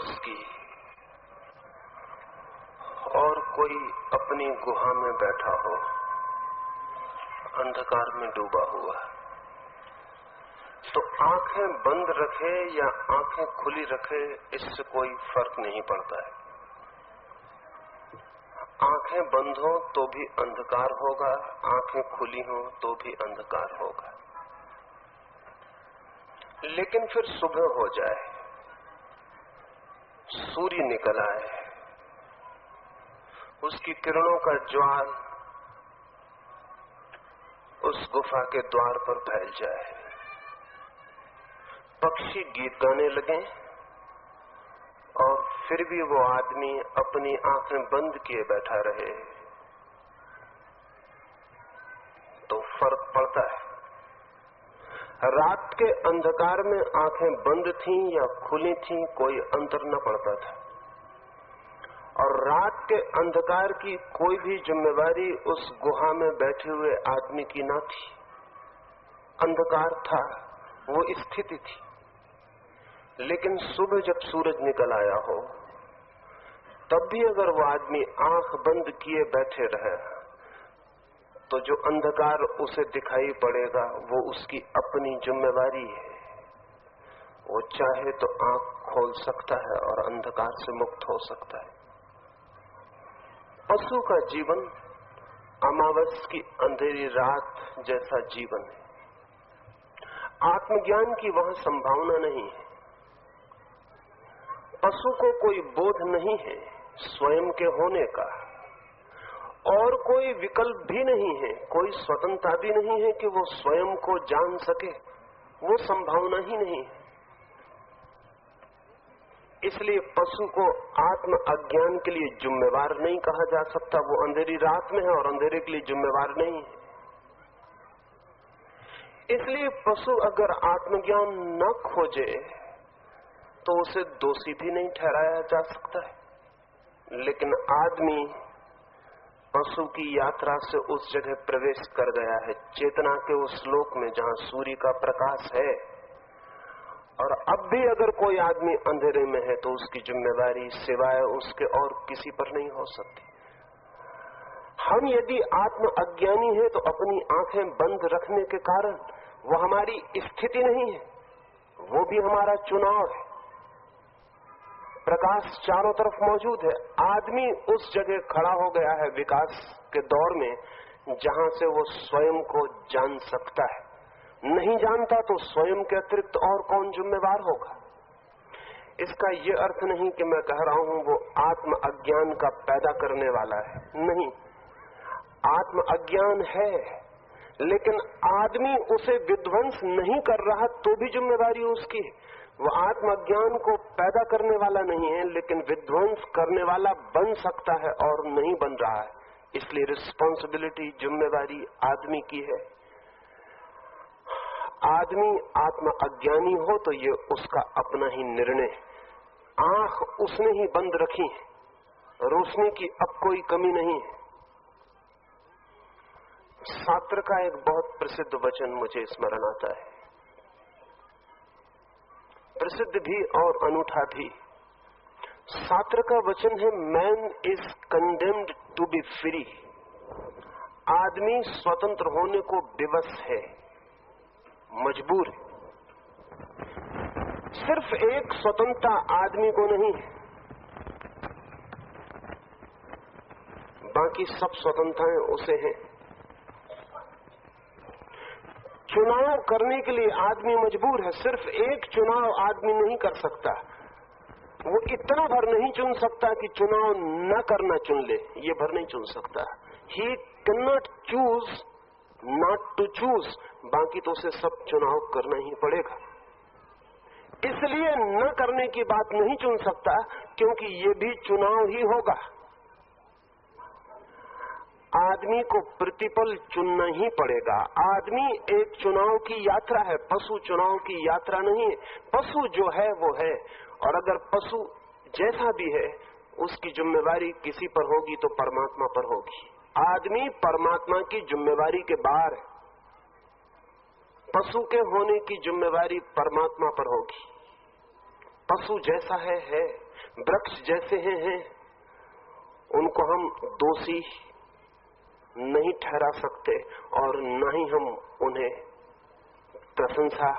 वर्ष की और कोई अपनी गुहा में बैठा हो, अंधकार में डूबा हुआ, तो आंखें बंद रखे या आंखें खुली रखे इससे कोई फर्क नहीं पड़ता है। आंखें बंद हो तो भी अंधकार होगा, आंखें खुली हो तो भी अंधकार होगा। लेकिन फिर सुबह हो जाए, सूर्य निकल आए, उसकी किरणों का ज्वाल उस गुफा के द्वार पर फैल जाए, पक्षी गीत गाने लगे और फिर भी वो आदमी अपनी आंखें बंद किए बैठा रहे, तो फर्क पड़ता है। रात के अंधकार में आंखें बंद थीं या खुली थीं कोई अंतर न पड़ता था, और रात के अंधकार की कोई भी जिम्मेवारी उस गुहा में बैठे हुए आदमी की न थी। अंधकार था, वो स्थिति थी। लेकिन सुबह जब सूरज निकल आया हो, तब भी अगर वो आदमी आंख बंद किए बैठे रहे, तो जो अंधकार उसे दिखाई पड़ेगा वो उसकी अपनी जिम्मेवारी है। वो चाहे तो आंख खोल सकता है और अंधकार से मुक्त हो सकता है। पशु का जीवन अमावस की अंधेरी रात जैसा जीवन है। आत्मज्ञान की वहां संभावना नहीं है। पशु को कोई बोध नहीं है स्वयं के होने का, और कोई विकल्प भी नहीं है, कोई स्वतंत्रता भी नहीं है कि वो स्वयं को जान सके, वो संभावना ही नहीं है। इसलिए पशु को आत्म अज्ञान के लिए जिम्मेवार नहीं कहा जा सकता। वो अंधेरी रात में है और अंधेरे के लिए जिम्मेवार नहीं है। इसलिए पशु अगर आत्मज्ञान न खोजे तो उसे दोषी भी नहीं ठहराया जा सकता है। लेकिन आदमी पशु की यात्रा से उस जगह प्रवेश कर गया है, चेतना के उस लोक में जहां सूर्य का प्रकाश है। और अब भी अगर कोई आदमी अंधेरे में है तो उसकी जिम्मेवारी सिवाय उसके और किसी पर नहीं हो सकती। हम यदि आत्म अज्ञानी है तो अपनी आंखें बंद रखने के कारण वो हमारी स्थिति नहीं है, वो भी हमारा चुनाव है। प्रकाश चारों तरफ मौजूद है। आदमी उस जगह खड़ा हो गया है विकास के दौर में जहां से वो स्वयं को जान सकता है। नहीं जानता तो स्वयं के अतिरिक्त और कौन जिम्मेवार होगा। इसका ये अर्थ नहीं कि मैं कह रहा हूं वो आत्म अज्ञान का पैदा करने वाला है, नहीं। आत्म अज्ञान है, लेकिन आदमी उसे विध्वंस नहीं कर रहा तो भी जिम्मेवारी उसकी है। वो आत्मज्ञान को पैदा करने वाला नहीं है, लेकिन विध्वंस करने वाला बन सकता है और नहीं बन रहा है। इसलिए रिस्पॉन्सिबिलिटी, जिम्मेवारी आदमी की है। आदमी आत्म अज्ञानी हो तो ये उसका अपना ही निर्णय। आंख उसने ही बंद रखी है, रोशनी की अब कोई कमी नहीं है। सात्र का एक बहुत प्रसिद्ध वचन मुझे स्मरण आता है, प्रसिद्ध भी और अनूठा भी। सात्र का वचन है, man is condemned to be free. आदमी स्वतंत्र होने को विवश है, मजबूर है। सिर्फ एक स्वतंत्रता आदमी को नहीं है, बाकी सब स्वतंत्रताएं उसे हैं। चुनाव करने के लिए आदमी मजबूर है। सिर्फ एक चुनाव आदमी नहीं कर सकता। वो इतना भर नहीं चुन सकता कि चुनाव न करना चुन ले, ये भर नहीं चुन सकता। He can not choose not to choose, बाकी तो उसे सब चुनाव करना ही पड़ेगा। इसलिए न करने की बात नहीं चुन सकता क्योंकि ये भी चुनाव ही होगा। आदमी को प्रतिपल चुनना ही पड़ेगा। आदमी एक चुनाव की यात्रा है, पशु चुनाव की यात्रा नहीं है। पशु जो है वो है, और अगर पशु जैसा भी है उसकी जिम्मेवारी किसी पर होगी तो परमात्मा पर होगी। आदमी परमात्मा की जिम्मेवारी के बाहर है। पशु के होने की जिम्मेवारी परमात्मा पर होगी। पशु जैसा है, वृक्ष जैसे हैं, उनको हम दोषी नहीं ठहरा सकते और न ही हम उन्हें प्रशंसा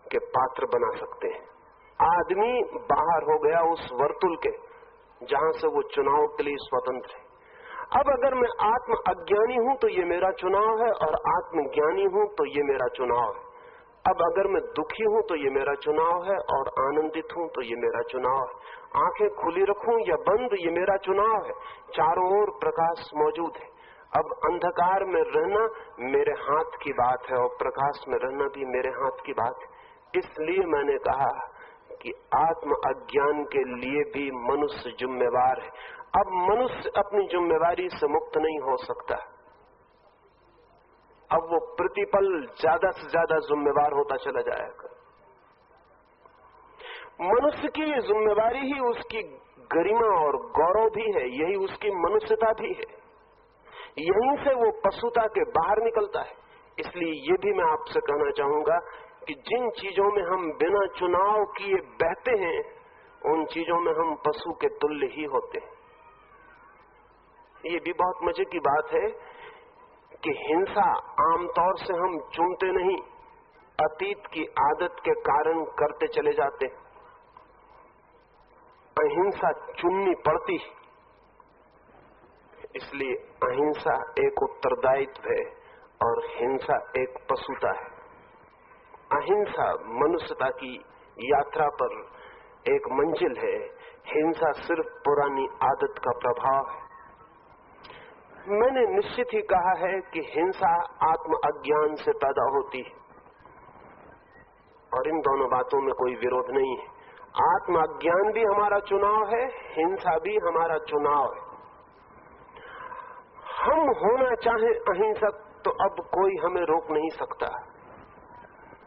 के पात्र बना सकते हैं। आदमी बाहर हो गया उस वर्तुल के जहां से वो चुनाव के लिए स्वतंत्र है। अब अगर मैं आत्म अज्ञानी हूं तो ये मेरा चुनाव है, और आत्मज्ञानी हूं तो ये मेरा चुनाव है। अब अगर मैं दुखी हूं तो ये मेरा चुनाव है, और आनंदित हूं तो ये मेरा चुनाव है। आंखें खुली रखूं या बंद, ये मेरा चुनाव है। चारों ओर प्रकाश मौजूद है। अब अंधकार में रहना मेरे हाथ की बात है, और प्रकाश में रहना भी मेरे हाथ की बात है। इसलिए मैंने कहा कि आत्म अज्ञान के लिए भी मनुष्य जिम्मेवार है। अब मनुष्य अपनी जिम्मेवारी से मुक्त नहीं हो सकता। अब वो प्रतिपल ज्यादा से ज्यादा जिम्मेवार होता चला जाएगा। मनुष्य की ये जिम्मेवारी ही उसकी गरिमा और गौरव भी है, यही उसकी मनुष्यता भी है। यहीं से वो पशुता के बाहर निकलता है। इसलिए ये भी मैं आपसे कहना चाहूंगा कि जिन चीजों में हम बिना चुनाव किए बहते हैं, उन चीजों में हम पशु के तुल्य ही होते हैं। ये भी बहुत मजे की बात है कि हिंसा आमतौर से हम चुनते नहीं, अतीत की आदत के कारण करते चले जाते। अहिंसा चुननी पड़ती, इसलिए अहिंसा एक उत्तरदायित्व है और हिंसा एक पशुता है। अहिंसा मनुष्यता की यात्रा पर एक मंजिल है, हिंसा सिर्फ पुरानी आदत का प्रभाव है। मैंने निश्चित ही कहा है कि हिंसा आत्म अज्ञान से पैदा होती है, और इन दोनों बातों में कोई विरोध नहीं है। आत्म अज्ञान भी हमारा चुनाव है, हिंसा भी हमारा चुनाव है। हम होना चाहे अहिंसक तो अब कोई हमें रोक नहीं सकता।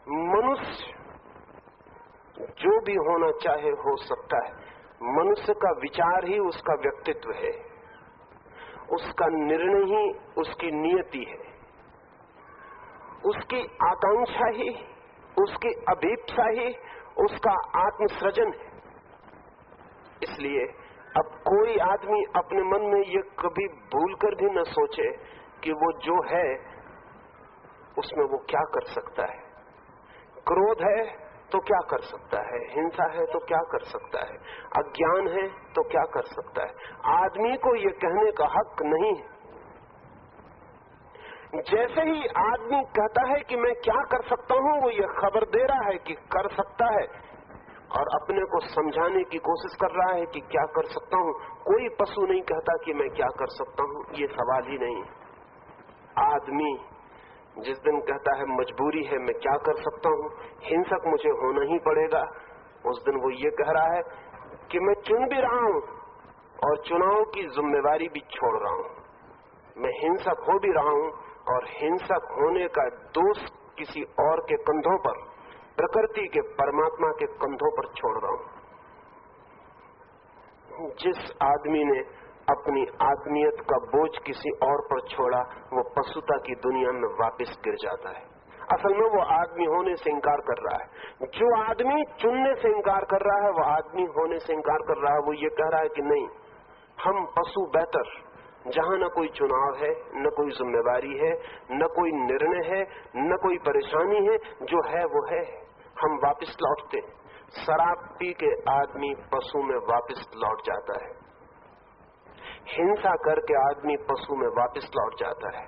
मनुष्य जो भी होना चाहे हो सकता है। मनुष्य का विचार ही उसका व्यक्तित्व है, उसका निर्णय ही उसकी नियति है, उसकी आकांक्षा ही, उसकी अभीप्सा ही उसका आत्मसृजन है। इसलिए अब कोई आदमी अपने मन में ये कभी भूलकर भी न सोचे कि वो जो है उसमें वो क्या कर सकता है। क्रोध है तो क्या कर सकता है, हिंसा है तो क्या कर सकता है, अज्ञान है तो क्या कर सकता है। आदमी को ये कहने का हक नहीं है। जैसे ही आदमी कहता है कि मैं क्या कर सकता हूं, वो ये खबर दे रहा है कि कर सकता है, और अपने को समझाने की कोशिश कर रहा है कि क्या कर सकता हूं। कोई पशु नहीं कहता कि मैं क्या कर सकता हूं, ये सवाल ही नहीं। आदमी जिस दिन कहता है मजबूरी है, मैं क्या कर सकता हूं, हिंसक मुझे होना ही पड़ेगा, उस दिन वो ये कह रहा है कि मैं चुन भी रहा हूं और चुनाव की जिम्मेवारी भी छोड़ रहा हूं। मैं हिंसक हो भी रहा हूं और हिंसक होने का दोष किसी और के कंधों पर, प्रकृति के, परमात्मा के कंधों पर छोड़ रहा हूं। जिस आदमी ने अपनी आदमियत का बोझ किसी और पर छोड़ा, वो पशुता की दुनिया में वापस गिर जाता है। असल में वो आदमी होने से इंकार कर रहा है। जो आदमी चुनने से इंकार कर रहा है, वो आदमी होने से इंकार कर रहा है। वो ये कह रहा है कि नहीं, हम पशु बेहतर, जहां न कोई चुनाव है, न कोई जिम्मेवारी है, न कोई निर्णय है, न कोई परेशानी है, जो है वो है। हम वापस लौटते। शराब पी के आदमी पशु में वापस लौट जाता है, हिंसा करके आदमी पशु में वापस लौट जाता है,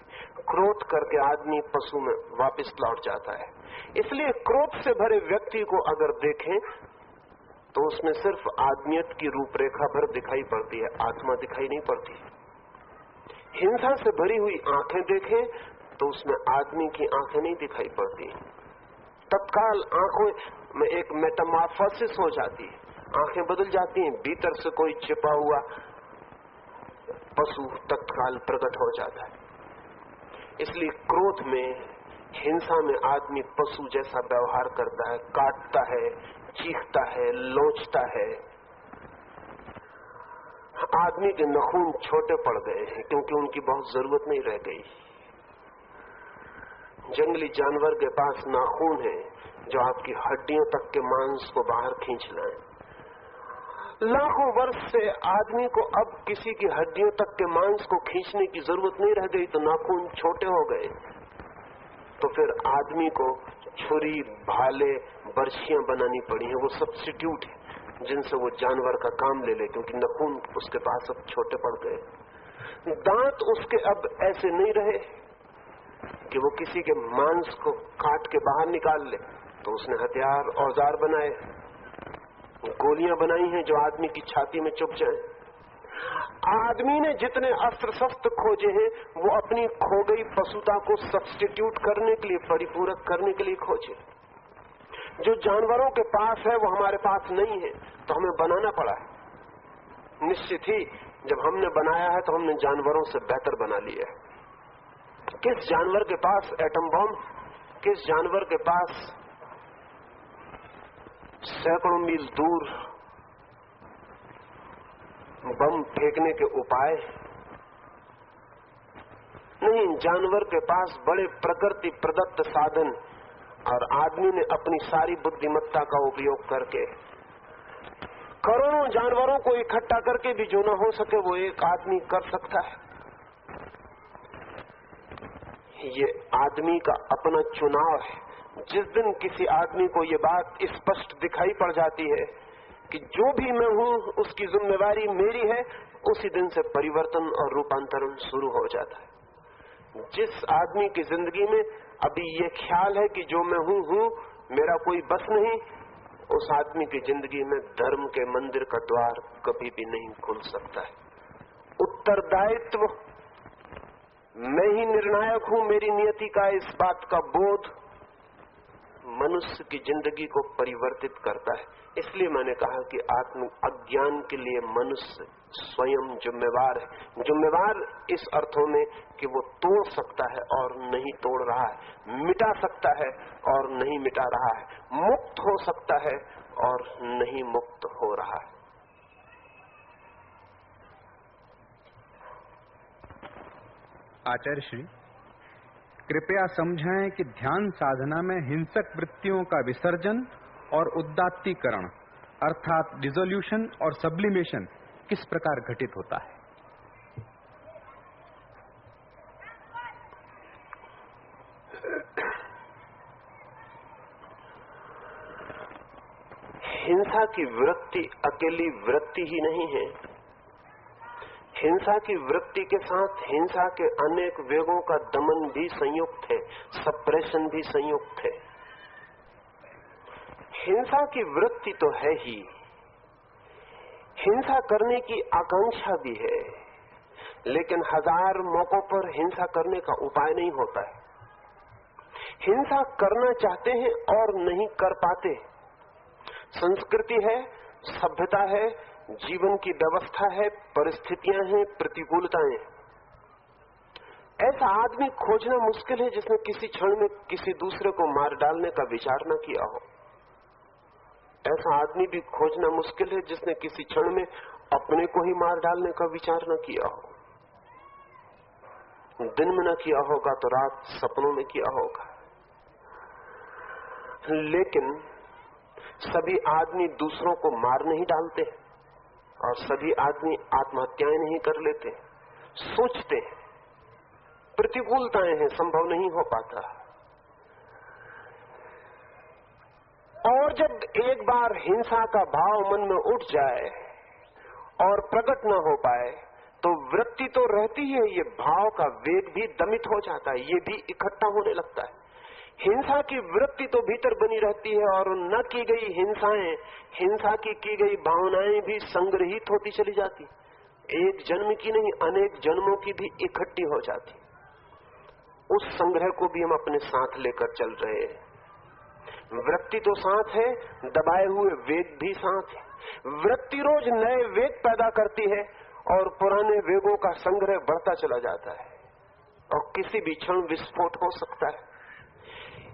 क्रोध करके आदमी पशु में वापस लौट जाता है। इसलिए क्रोध से भरे व्यक्ति को अगर देखें तो उसमें सिर्फ आदमियत की रूपरेखा भर दिखाई पड़ती है, आत्मा दिखाई नहीं पड़ती। हिंसा से भरी हुई आंखें देखें तो उसमें आदमी की आंखें नहीं दिखाई पड़ती। तत्काल आंखों में एक मेटामॉर्फोसिस हो जाती है, आंखें बदल जाती हैं, भीतर से कोई छिपा हुआ पशु तत्काल प्रकट हो जाता है। इसलिए क्रोध में, हिंसा में आदमी पशु जैसा व्यवहार करता है, काटता है, चीखता है, लोचता है। आदमी के नाखून छोटे पड़ गए हैं क्योंकि उनकी बहुत जरूरत नहीं रह गई। जंगली जानवर के पास नाखून है जो आपकी हड्डियों तक के मांस को बाहर खींच लाएं। लाखों वर्ष से आदमी को अब किसी की हड्डियों तक के मांस को खींचने की जरूरत नहीं रह गई, तो नाखून छोटे हो गए। तो फिर आदमी को छुरी, भाले, बर्छियां बनानी पड़ी हैं। वो सब्स्टिट्यूट है जिनसे वो जानवर का काम ले ले, क्योंकि नाखून उसके पास अब छोटे पड़ गए। दांत उसके अब ऐसे नहीं रहे कि वो किसी के मांस को काट के बाहर निकाल ले, तो उसने हथियार, औजार बनाए, गोलियां बनाई हैं जो आदमी की छाती में चुभ जाए। आदमी ने जितने अस्त्र शस्त्र खोजे हैं वो अपनी खो गई पशुता को सब्स्टिट्यूट करने के लिए, परिपूरक करने के लिए खोजे। जो जानवरों के पास है वो हमारे पास नहीं है, तो हमें बनाना पड़ा है। निश्चित ही जब हमने बनाया है तो हमने जानवरों से बेहतर बना लिया है। किस जानवर के पास एटम बम, किस जानवर के पास सैकड़ों मील दूर बम फेंकने के उपाय नहीं। जानवर के पास बड़े प्रकृति प्रदत्त साधन, और आदमी ने अपनी सारी बुद्धिमत्ता का उपयोग करके करोड़ों जानवरों को इकट्ठा करके भी जो न हो सके वो एक आदमी कर सकता है। ये आदमी का अपना चुनाव है। जिस दिन किसी आदमी को ये बात स्पष्ट दिखाई पड़ जाती है कि जो भी मैं हूं उसकी जिम्मेवारी मेरी है, उसी दिन से परिवर्तन और रूपांतरण शुरू हो जाता है। जिस आदमी की जिंदगी में अभी ये ख्याल है कि जो मैं हूं मेरा कोई बस नहीं, उस आदमी की जिंदगी में धर्म के मंदिर का द्वार कभी भी नहीं खुल सकता है। उत्तरदायित्व, मैं ही निर्णायक हूं मेरी नियति का, इस बात का बोध मनुष्य की जिंदगी को परिवर्तित करता है। इसलिए मैंने कहा कि आत्म अज्ञान के लिए मनुष्य स्वयं जिम्मेवार है। जिम्मेवार इस अर्थों में कि वो तोड़ सकता है और नहीं तोड़ रहा है, मिटा सकता है और नहीं मिटा रहा है, मुक्त हो सकता है और नहीं मुक्त हो रहा है। आचार्य श्री, कृपया समझाएं कि ध्यान साधना में हिंसक वृत्तियों का विसर्जन और उदात्तीकरण अर्थात डिसोल्यूशन और सब्लिमेशन किस प्रकार घटित होता है? हिंसा की वृत्ति अकेली वृत्ति ही नहीं है। हिंसा की वृत्ति के साथ हिंसा के अनेक वेगों का दमन भी संयुक्त है, सप्रेशन भी संयुक्त है। हिंसा की वृत्ति तो है ही, हिंसा करने की आकांक्षा भी है, लेकिन हजार मौकों पर हिंसा करने का उपाय नहीं होता है। हिंसा करना चाहते हैं और नहीं कर पाते। संस्कृति है, सभ्यता है, जीवन की व्यवस्था है, परिस्थितियां हैं, प्रतिकूलताएं। ऐसा आदमी खोजना मुश्किल है जिसने किसी क्षण में किसी दूसरे को मार डालने का विचार न किया हो। ऐसा आदमी भी खोजना मुश्किल है जिसने किसी क्षण में अपने को ही मार डालने का विचार न किया हो। दिन में न किया होगा तो रात सपनों में किया होगा। लेकिन सभी आदमी दूसरों को मार नहीं डालते और सभी आदमी आत्महत्याएं नहीं कर लेते। सोचते हैं, प्रतिकूलताएं हैं, संभव नहीं हो पाता। और जब एक बार हिंसा का भाव मन में उठ जाए और प्रकट न हो पाए तो वृत्ति तो रहती है, ये भाव का वेग भी दमित हो जाता है, ये भी इकट्ठा होने लगता है। हिंसा की वृत्ति तो भीतर बनी रहती है और न की गई हिंसाएं, हिंसा की गई भावनाएं भी संग्रहित होती चली जाती। एक जन्म की नहीं, अनेक जन्मों की भी इकट्ठी हो जाती। उस संग्रह को भी हम अपने साथ लेकर चल रहे हैं। वृत्ति तो साथ है, दबाए हुए वेग भी साथ है। वृत्ति रोज नए वेग पैदा करती है और पुराने वेगों का संग्रह बढ़ता चला जाता है और किसी भी क्षण विस्फोट हो सकता है।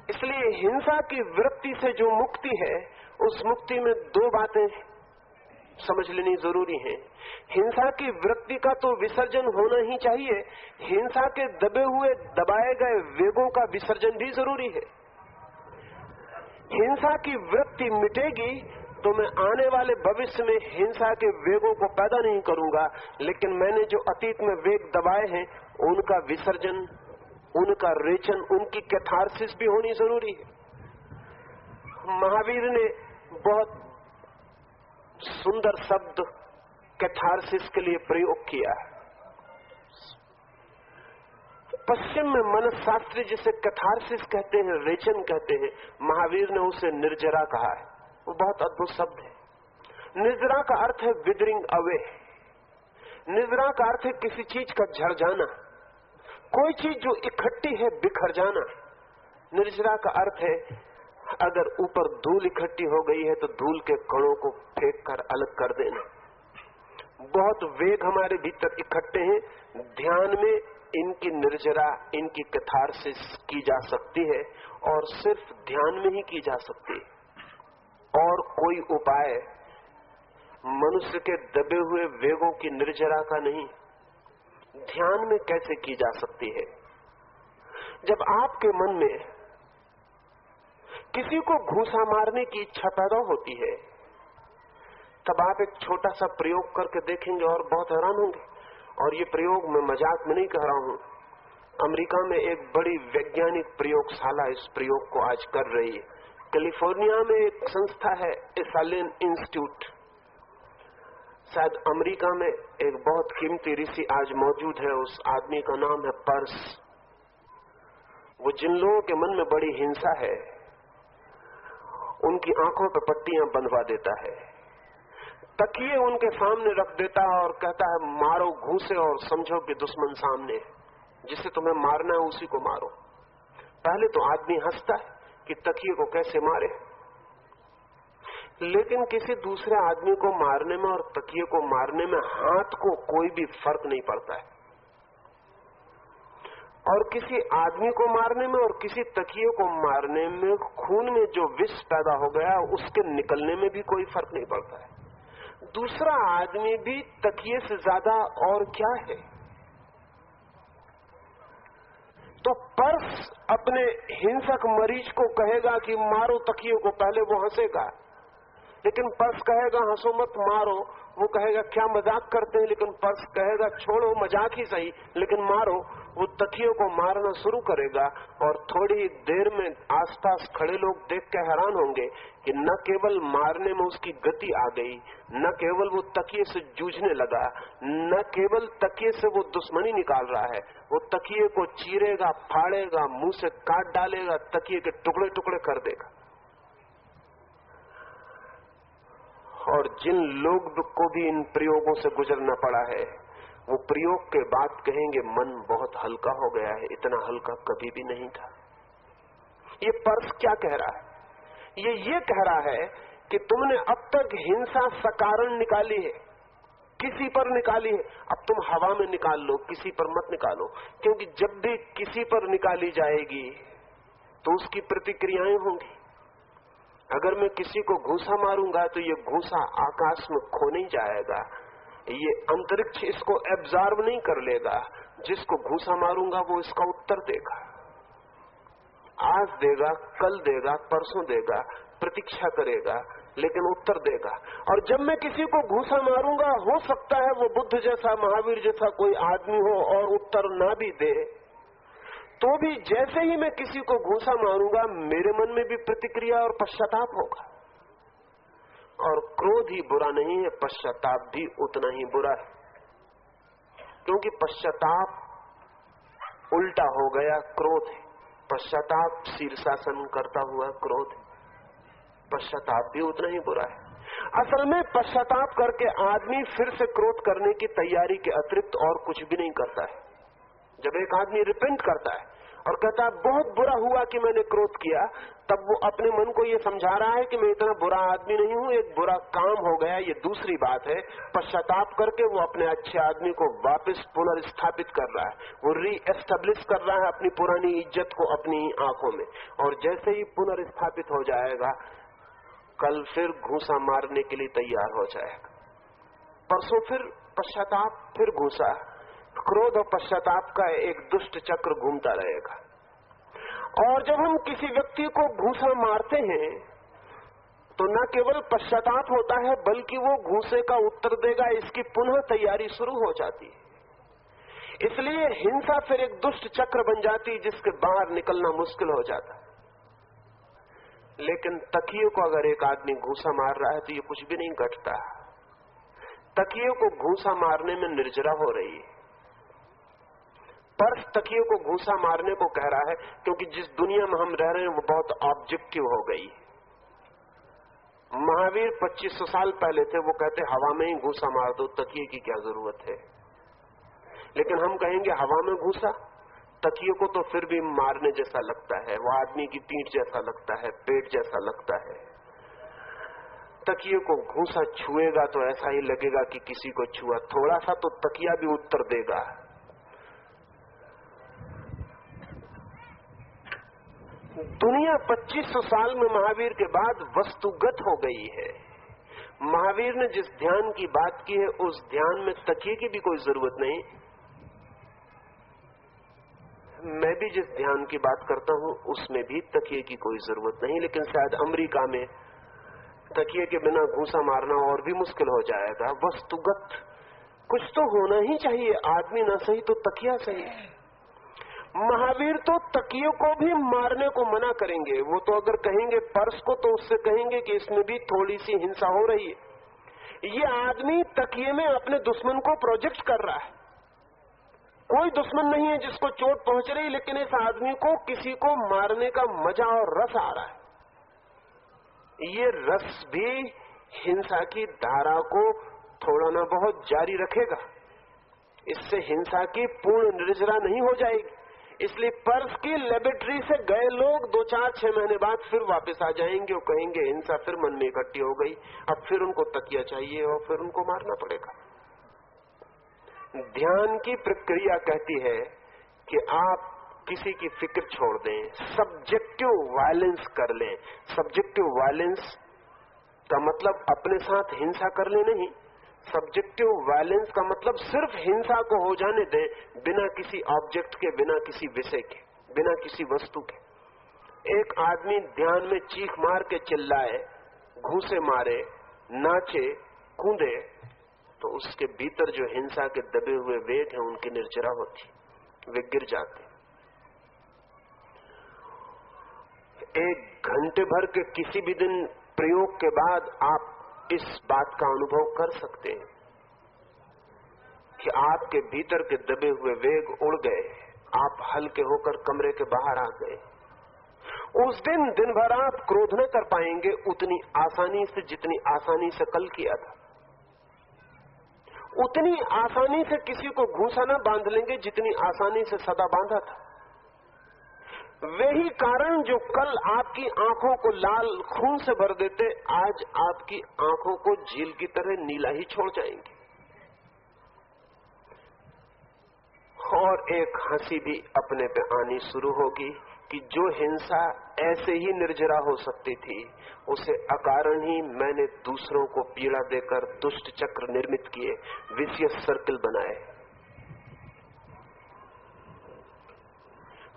इसलिए हिंसा की वृत्ति से जो मुक्ति है, उस मुक्ति में दो बातें समझ लेनी जरूरी है। हिंसा की वृत्ति का तो विसर्जन होना ही चाहिए, हिंसा के दबे हुए दबाए गए वेगों का विसर्जन भी जरूरी है। हिंसा की वृत्ति मिटेगी तो मैं आने वाले भविष्य में हिंसा के वेगों को पैदा नहीं करूंगा, लेकिन मैंने जो अतीत में वेग दबाए हैं उनका विसर्जन, उनका रेचन, उनकी कैथारसिस भी होनी जरूरी है। महावीर ने बहुत सुंदर शब्द कैथारसिस के लिए प्रयोग किया है। पश्चिम में मनशास्त्री जिसे कैथारसिस कहते हैं, रेचन कहते हैं, महावीर ने उसे निर्जरा कहा है। वो बहुत अद्भुत शब्द है। निर्जरा का अर्थ है विदरिंग अवे। निर्जरा का अर्थ है किसी चीज का झड़ जाना, कोई चीज जो इकट्ठी है बिखर जाना। निर्जरा का अर्थ है अगर ऊपर धूल इकट्ठी हो गई है तो धूल के कणों को फेंक कर अलग कर देना। बहुत वेग हमारे भीतर इकट्ठे हैं, ध्यान में इनकी निर्जरा, इनकी कैथारसिस की जा सकती है और सिर्फ ध्यान में ही की जा सकती है। और कोई उपाय मनुष्य के दबे हुए वेगों की निर्जरा का नहीं, ध्यान में कैसे की जा सकती है। जब आपके मन में किसी को घूंसा मारने की इच्छा पैदा होती है, तब आप एक छोटा सा प्रयोग करके देखेंगे और बहुत हैरान होंगे। और ये प्रयोग मैं मजाक में नहीं कह रहा हूं, अमेरिका में एक बड़ी वैज्ञानिक प्रयोगशाला इस प्रयोग को आज कर रही है। कैलिफोर्निया में एक संस्था है एसालिन इंस्टीट्यूट, शायद अमेरिका में एक बहुत कीमती ऋषि आज मौजूद है, उस आदमी का नाम है पर्स। वो जिन लोगों के मन में बड़ी हिंसा है उनकी आंखों पर पट्टियां बंधवा देता है, तकिए उनके सामने रख देता है और कहता है मारो घूसे और समझो कि दुश्मन सामने है, जिसे तुम्हें मारना है उसी को मारो। पहले तो आदमी हंसता है कि तकिए को कैसे मारे, लेकिन किसी दूसरे आदमी को मारने में और तकिए को मारने में हाथ को कोई भी फर्क नहीं पड़ता है। और किसी आदमी को मारने में और किसी तकिए को मारने में खून में जो विष पैदा हो गया उसके निकलने में भी कोई फर्क नहीं पड़ता है। दूसरा आदमी भी तकिए से ज्यादा और क्या है। तो पर्स अपने हिंसक मरीज को कहेगा कि मारो तकिए को, पहले वो हंसेगा, लेकिन पर्स कहेगा हंसो मत मारो। वो कहेगा क्या मजाक करते हैं, लेकिन पर्स कहेगा छोड़ो मजाक ही सही, लेकिन मारो। वो तकिए को मारना शुरू करेगा और थोड़ी देर में आसपास खड़े लोग देख के हैरान होंगे कि न केवल मारने में उसकी गति आ गई, न केवल वो तकिए से जूझने लगा, न केवल तकिए से वो दुश्मनी निकाल रहा है, वो तकिए को चीरेगा, फाड़ेगा, मुंह से काट डालेगा, तकिए के टुकड़े टुकड़े कर देगा। और जिन लोग को भी इन प्रयोगों से गुजरना पड़ा है वो प्रयोग के बाद कहेंगे मन बहुत हल्का हो गया है, इतना हल्का कभी भी नहीं था। ये पर्स क्या कह रहा है? ये कह रहा है कि तुमने अब तक हिंसा सकारण निकाली है, किसी पर निकाली है, अब तुम हवा में निकाल लो, किसी पर मत निकालो, क्योंकि जब भी किसी पर निकाली जाएगी तो उसकी प्रतिक्रियाएं होंगी। अगर मैं किसी को घूंसा मारूंगा तो ये घूंसा आकाश में खो नहीं जाएगा, ये अंतरिक्ष इसको एब्जॉर्ब नहीं कर लेगा। जिसको घूंसा मारूंगा वो इसका उत्तर देगा, आज देगा, कल देगा, परसों देगा, प्रतीक्षा करेगा, लेकिन उत्तर देगा। और जब मैं किसी को घूंसा मारूंगा, हो सकता है वो बुद्ध जैसा, महावीर जैसा कोई आदमी हो और उत्तर ना भी दे, तो भी जैसे ही मैं किसी को घूंसा मारूंगा मेरे मन में भी प्रतिक्रिया और पश्चाताप होगा। और क्रोध ही बुरा नहीं है, पश्चाताप भी उतना ही बुरा है, क्योंकि पश्चाताप उल्टा हो गया क्रोध है। पश्चाताप शीर्षासन करता हुआ क्रोध है, पश्चाताप भी उतना ही बुरा है। असल में पश्चाताप करके आदमी फिर से क्रोध करने की तैयारी के अतिरिक्त और कुछ भी नहीं करता है। जब एक आदमी रिपेंट करता है और कहता है बहुत बुरा हुआ कि मैंने क्रोध किया, तब वो अपने मन को ये समझा रहा है कि मैं इतना बुरा आदमी नहीं हूं, एक बुरा काम हो गया, ये दूसरी बात है। पश्चाताप करके वो अपने अच्छे आदमी को वापस पुनर्स्थापित कर रहा है, वो रीएस्टेब्लिश कर रहा है अपनी पुरानी इज्जत को अपनी आंखों में। और जैसे ही पुनर्स्थापित हो जाएगा, कल फिर घूंसा मारने के लिए तैयार हो जाएगा, परसों फिर पश्चाताप, फिर घूंसा। क्रोध और पश्चाताप का एक दुष्ट चक्र घूमता रहेगा। और जब हम किसी व्यक्ति को घूंसा मारते हैं तो न केवल पश्चाताप होता है बल्कि वो घूंसे का उत्तर देगा इसकी पुनः तैयारी शुरू हो जाती है। इसलिए हिंसा फिर एक दुष्ट चक्र बन जाती जिसके बाहर निकलना मुश्किल हो जाता। लेकिन तकिए को अगर एक आदमी घूंसा मार रहा है तो ये कुछ भी नहीं घटता। तकिए को घूंसा मारने में निर्जरा हो रही है। पर्स तकिए को घूंसा मारने को कह रहा है क्योंकि जिस दुनिया में हम रह रहे हैं वो बहुत ऑब्जेक्टिव हो गई। महावीर 2500 साल पहले थे, वो कहते हवा में ही घूंसा मार दो, तकिए की क्या जरूरत है। लेकिन हम कहेंगे हवा में घूंसा, तकिए को तो फिर भी मारने जैसा लगता है, वो आदमी की पीठ जैसा लगता है, पेट जैसा लगता है। तकिए को घूंसा छुएगा तो ऐसा ही लगेगा कि किसी को छुआ। थोड़ा सा तो तकिया भी उत्तर देगा। दुनिया 2500 साल में महावीर के बाद वस्तुगत हो गई है। महावीर ने जिस ध्यान की बात की है उस ध्यान में तकिए की भी कोई जरूरत नहीं। मैं भी जिस ध्यान की बात करता हूं उसमें भी तकिए की कोई जरूरत नहीं। लेकिन शायद अमेरिका में तकिए के बिना घूंसा मारना और भी मुश्किल हो जाएगा। वस्तुगत कुछ तो होना ही चाहिए। आदमी ना सही तो तकिया सही। महावीर तो तकिए को भी मारने को मना करेंगे। वो तो अगर कहेंगे पर्स को तो उससे कहेंगे कि इसमें भी थोड़ी सी हिंसा हो रही है। ये आदमी तकिए में अपने दुश्मन को प्रोजेक्ट कर रहा है। कोई दुश्मन नहीं है जिसको चोट पहुंच रही, लेकिन इस आदमी को किसी को मारने का मजा और रस आ रहा है। ये रस भी हिंसा की धारा को थोड़ा ना बहुत जारी रखेगा। इससे हिंसा की पूर्ण निर्जरा नहीं हो जाएगी। इसलिए पर्स की लेबोरेटरी से गए लोग 2-4-6 महीने बाद फिर वापस आ जाएंगे और कहेंगे हिंसा फिर मन में इकट्ठी हो गई, अब फिर उनको तकिया चाहिए और फिर उनको मारना पड़ेगा। ध्यान की प्रक्रिया कहती है कि आप किसी की फिक्र छोड़ दें, सब्जेक्टिव वायलेंस कर लें। सब्जेक्टिव वायलेंस का मतलब अपने साथ हिंसा कर ले नहीं। सब्जेक्टिव वायलेंस का मतलब सिर्फ हिंसा को हो जाने दें, बिना किसी ऑब्जेक्ट के, बिना किसी विषय के, बिना किसी वस्तु के। एक आदमी ध्यान में चीख मार के चिल्लाए, घूंसे मारे, नाचे, कूदे, तो उसके भीतर जो हिंसा के दबे हुए वेग हैं उनकी निर्जरा होती, वे गिर जाते। एक घंटे भर के किसी भी दिन प्रयोग के बाद आप इस बात का अनुभव कर सकते हैं कि आपके भीतर के दबे हुए वेग उड़ गए, आप हल्के होकर कमरे के बाहर आ गए। उस दिन दिन भर आप क्रोध न कर पाएंगे उतनी आसानी से जितनी आसानी से कल किया था। उतनी आसानी से किसी को घूंसा न बांध लेंगे जितनी आसानी से सदा बांधा था। वही कारण जो कल आपकी आंखों को लाल खून से भर देते, आज आपकी आंखों को झील की तरह नीला ही छोड़ जाएंगे। और एक हंसी भी अपने पे आनी शुरू होगी कि जो हिंसा ऐसे ही निर्जरा हो सकती थी, उसे अकारण ही मैंने दूसरों को पीड़ा देकर दुष्ट चक्र निर्मित किए, विशियस सर्कल बनाए।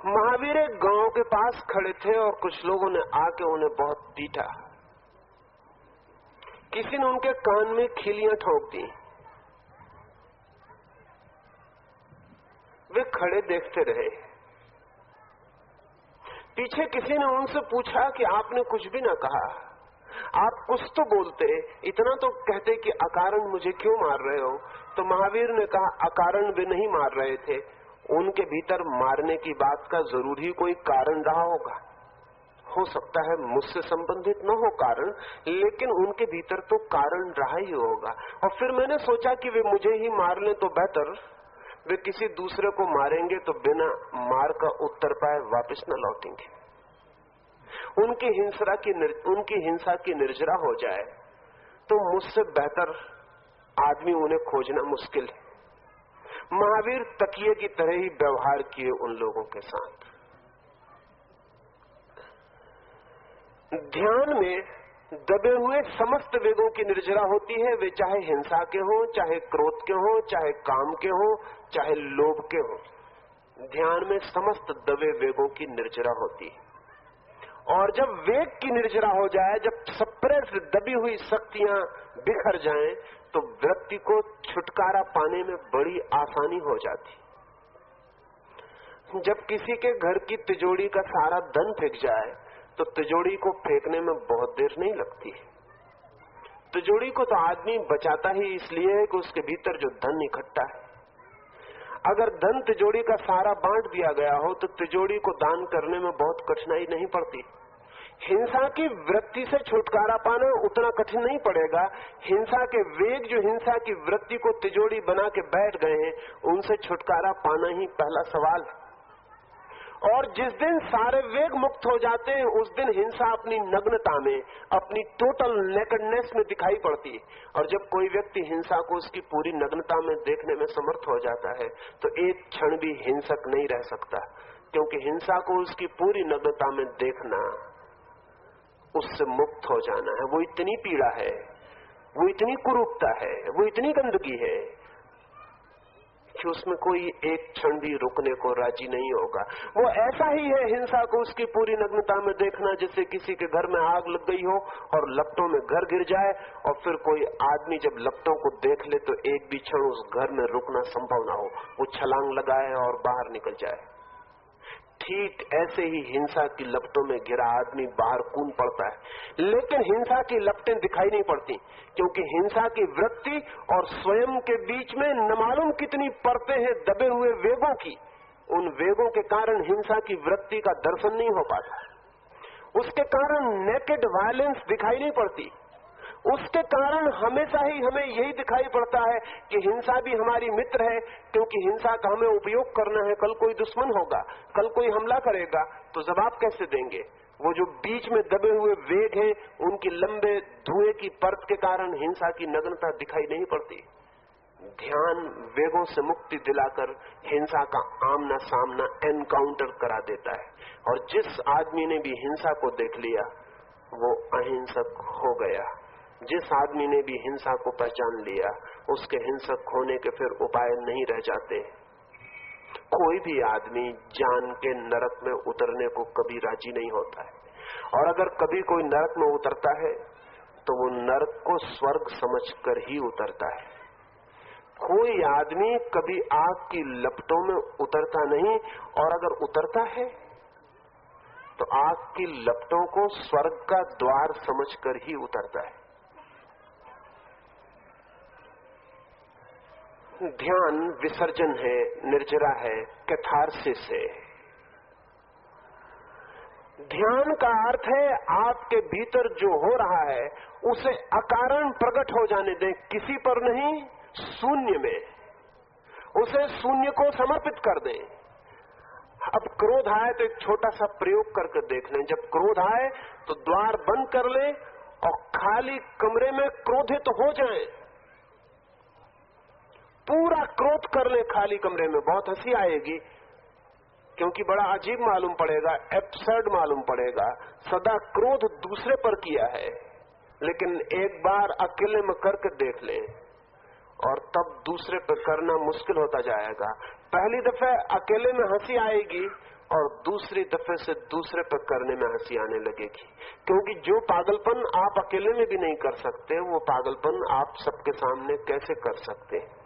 महावीर एक गांव के पास खड़े थे और कुछ लोगों ने आके उन्हें बहुत पीटा। किसी ने उनके कान में खिलियां ठोक दी। वे खड़े देखते रहे। पीछे किसी ने उनसे पूछा कि आपने कुछ भी ना कहा, आप कुछ तो बोलते, इतना तो कहते कि अकारण मुझे क्यों मार रहे हो। तो महावीर ने कहा अकारण वे नहीं मार रहे थे, उनके भीतर मारने की बात का जरूर ही कोई कारण रहा होगा। हो सकता है मुझसे संबंधित न हो कारण, लेकिन उनके भीतर तो कारण रहा ही होगा। और फिर मैंने सोचा कि वे मुझे ही मार लें तो बेहतर, वे किसी दूसरे को मारेंगे तो बिना मार का उत्तर पाए वापस न लौटेंगे। उनकी हिंसा की निर्जरा हो जाए तो मुझसे बेहतर आदमी उन्हें खोजना मुश्किल है। महावीर तकिए की तरह ही व्यवहार किए उन लोगों के साथ। ध्यान में दबे हुए समस्त वेगों की निर्जरा होती है, वे चाहे हिंसा के हों, चाहे क्रोध के हों, चाहे काम के हों, चाहे लोभ के हों। ध्यान में समस्त दबे वेगों की निर्जरा होती है और जब वेग की निर्जरा हो जाए, जब सप्रेस्ड दबी हुई शक्तियां बिखर जाएं, तो व्यक्ति को छुटकारा पाने में बड़ी आसानी हो जाती। जब किसी के घर की तिजोरी का सारा धन फेंक जाए तो तिजोरी को फेंकने में बहुत देर नहीं लगती। तिजोरी को तो आदमी बचाता ही इसलिए है कि उसके भीतर जो धन इकट्ठा है। अगर धन तिजोरी का सारा बांट दिया गया हो तो तिजोरी को दान करने में बहुत कठिनाई नहीं पड़ती। हिंसा की वृत्ति से छुटकारा पाना उतना कठिन नहीं पड़ेगा। हिंसा के वेग जो हिंसा की वृत्ति को तिजोरी बना के बैठ गए हैं, उनसे छुटकारा पाना ही पहला सवाल है। और जिस दिन सारे वेग मुक्त हो जाते हैं, उस दिन हिंसा अपनी नग्नता में, अपनी टोटल नेकेडनेस में दिखाई पड़ती है। और जब कोई व्यक्ति हिंसा को उसकी पूरी नग्नता में देखने में समर्थ हो जाता है, तो एक क्षण भी हिंसक नहीं रह सकता, क्योंकि हिंसा को उसकी पूरी नग्नता में देखना, उससे मुक्त हो जाना है। वो इतनी पीड़ा है, वो इतनी कुरूपता है, वो इतनी गंदगी है कि उसमें कोई एक क्षण भी रुकने को राजी नहीं होगा। वो ऐसा ही है हिंसा को उसकी पूरी नग्नता में देखना, जैसे किसी के घर में आग लग गई हो और लपटों में घर गिर जाए, और फिर कोई आदमी जब लपटों को देख ले तो एक भी क्षण उस घर में रुकना संभव ना हो, वो छलांग लगाए और बाहर निकल जाए। ठीक ऐसे ही हिंसा की लपटों में घिरा आदमी बाहर कूद पड़ता है। लेकिन हिंसा की लपटें दिखाई नहीं पड़ती, क्योंकि हिंसा की वृत्ति और स्वयं के बीच में न मालूम कितनी परतें हैं दबे हुए वेगों की। उन वेगों के कारण हिंसा की वृत्ति का दर्शन नहीं हो पाता। उसके कारण नेकेड वायलेंस दिखाई नहीं पड़ती। उसके कारण हमेशा ही हमें यही दिखाई पड़ता है कि हिंसा भी हमारी मित्र है, क्योंकि हिंसा का हमें उपयोग करना है। कल कोई दुश्मन होगा, कल कोई हमला करेगा, तो जवाब कैसे देंगे? वो जो बीच में दबे हुए वेग हैं, उनकी लंबे धुएं की परत के कारण हिंसा की नग्नता दिखाई नहीं पड़ती। ध्यान वेगों से मुक्ति दिलाकर हिंसा का आमना सामना एनकाउंटर करा देता है। और जिस आदमी ने भी हिंसा को देख लिया, वो अहिंसक हो गया। जिस आदमी ने भी हिंसा को पहचान लिया, उसके हिंसक होने के फिर उपाय नहीं रह जाते। कोई भी आदमी जान के नरक में उतरने को कभी राजी नहीं होता है। और अगर कभी कोई नरक में उतरता है तो वो नरक को स्वर्ग समझकर ही उतरता है। कोई आदमी कभी आग की लपटों में उतरता नहीं, और अगर उतरता है तो आग की लपटों को स्वर्ग का द्वार समझकर ही उतरता है। ध्यान विसर्जन है, निर्जरा है, कैथारसिस है। ध्यान का अर्थ है आपके भीतर जो हो रहा है उसे अकारण प्रकट हो जाने दें, किसी पर नहीं, शून्य में। उसे शून्य को समर्पित कर दें। अब क्रोध आए तो एक छोटा सा प्रयोग करके देख लें। जब क्रोध आए तो द्वार बंद कर लें और खाली कमरे में क्रोधित हो जाएं। पूरा क्रोध कर ले खाली कमरे में। बहुत हंसी आएगी, क्योंकि बड़ा अजीब मालूम पड़ेगा, एब्सर्ड मालूम पड़ेगा। सदा क्रोध दूसरे पर किया है, लेकिन एक बार अकेले में करके देख ले और तब दूसरे पर करना मुश्किल होता जाएगा। पहली दफे अकेले में हंसी आएगी और दूसरी दफे से दूसरे पर करने में हंसी आने लगेगी, क्योंकि जो पागलपन आप अकेले में भी नहीं कर सकते, वो पागलपन आप सबके सामने कैसे कर सकते हैं।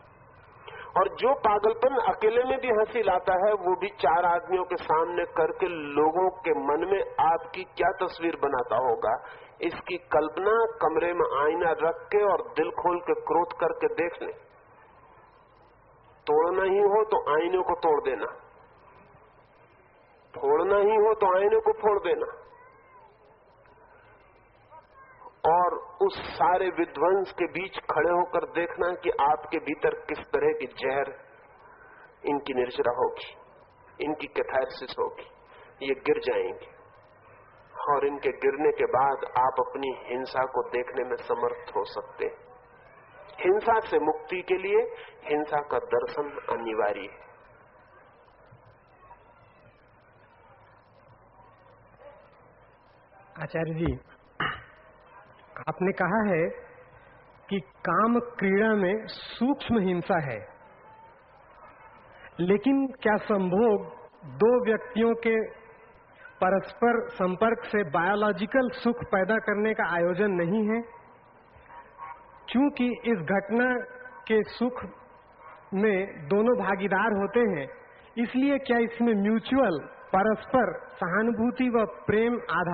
और जो पागलपन अकेले में भी हंसी लाता है, वो भी चार आदमियों के सामने करके लोगों के मन में आपकी क्या तस्वीर बनाता होगा, इसकी कल्पना कमरे में आईना रख के और दिल खोल के क्रोध करके देख लें। तोड़ना ही हो तो आईने को तोड़ देना, फोड़ना ही हो तो आईने को फोड़ देना, और उस सारे विध्वंस के बीच खड़े होकर देखना कि आपके भीतर किस तरह की जहर इनकी निर्जरा होगी, इनकी कैथारसिस होगी। ये गिर जाएंगे और इनके गिरने के बाद आप अपनी हिंसा को देखने में समर्थ हो सकते हैं। हिंसा से मुक्ति के लिए हिंसा का दर्शन अनिवार्य है। आचार्य जी, आपने कहा है कि काम क्रीड़ा में सूक्ष्म हिंसा है, लेकिन क्या संभोग दो व्यक्तियों के परस्पर संपर्क से बायोलॉजिकल सुख पैदा करने का आयोजन नहीं है? क्योंकि इस घटना के सुख में दोनों भागीदार होते हैं, इसलिए क्या इसमें म्यूचुअल परस्पर सहानुभूति व प्रेम आधार